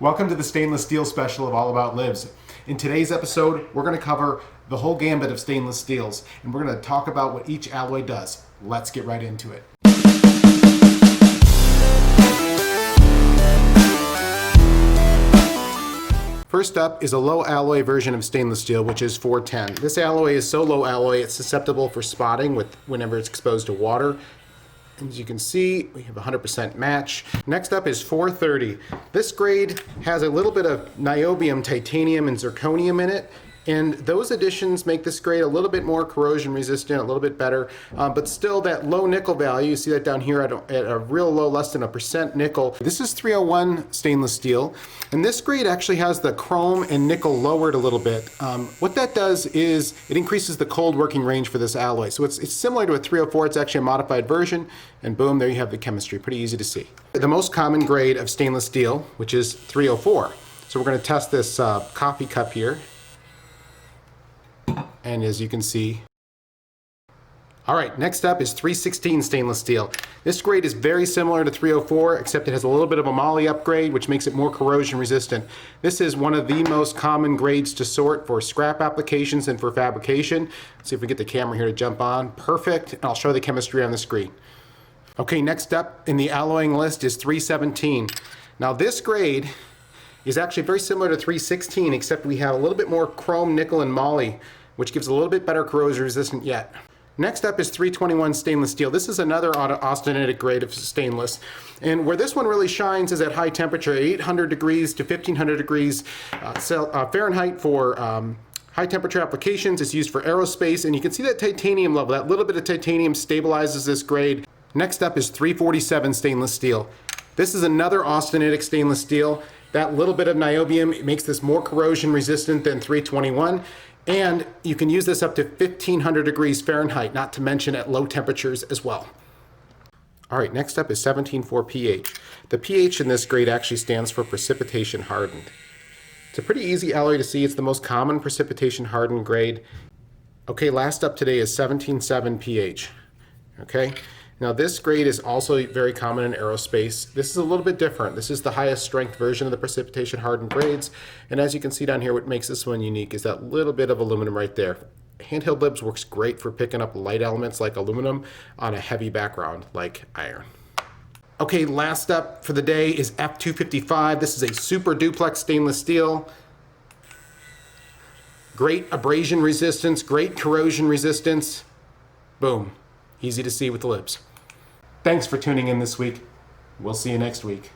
Welcome to the stainless steel special of All About LIBS. In today's episode, we're going to cover the whole gambit of stainless steels, and we're going to talk about what each alloy does. Let's get right into it. First up is a low alloy version of stainless steel, which is 410. This alloy is so low alloy, it's susceptible for spotting whenever it's exposed to water. As you can see, we have 100% match. Next up is 430. This grade has a little bit of niobium, titanium, and zirconium in it. And those additions make this grade a little bit more corrosion resistant, a little bit better, but still that low nickel value, you see that down here at a real low, less than 1% nickel. This is 301 stainless steel, and this grade actually has the chrome and nickel lowered a little bit. What that does is it increases the cold working range for this alloy. So it's similar to a 304, it's actually a modified version, and boom, there you have the chemistry, pretty easy to see. The most common grade of stainless steel, which is 304. So we're gonna test this coffee cup here. And as you can see, all right, next up is 316 stainless steel. This grade is very similar to 304, except it has a little bit of a moly upgrade, which makes it more corrosion resistant. This is one of the most common grades to sort for scrap applications and for fabrication. Let's see if we get the camera here to jump on. Perfect, and I'll show the chemistry on the screen. Okay, next up in the alloying list is 317. Now this grade is actually very similar to 316, except we have a little bit more chrome, nickel, and moly, which gives a little bit better corrosion resistant yet. Next up is 321 stainless steel. This is another austenitic grade of stainless. And where this one really shines is at high temperature, 800 degrees to 1500 degrees Fahrenheit for high temperature applications. It's used for aerospace, and you can see that titanium level, that little bit of titanium stabilizes this grade. Next up is 347 stainless steel. This is another austenitic stainless steel. That little bit of niobium makes this more corrosion resistant than 321. And you can use this up to 1500 degrees Fahrenheit, not to mention at low temperatures as well. All right, next up is 17.4 pH. The pH in this grade actually stands for precipitation hardened. It's a pretty easy alloy to see. It's the most common precipitation hardened grade. Okay, last up today is 17.7 pH. Okay, now this grade is also very common in aerospace. This is a little bit different. This is the highest strength version of the precipitation hardened grades. And as you can see down here, what makes this one unique is that little bit of aluminum right there. Handheld LIBS works great for picking up light elements like aluminum on a heavy background like iron. Okay, last up for the day is F255. This is a super duplex stainless steel. Great abrasion resistance, great corrosion resistance. Boom. Easy to see with the LIBS. Thanks for tuning in this week. We'll see you next week.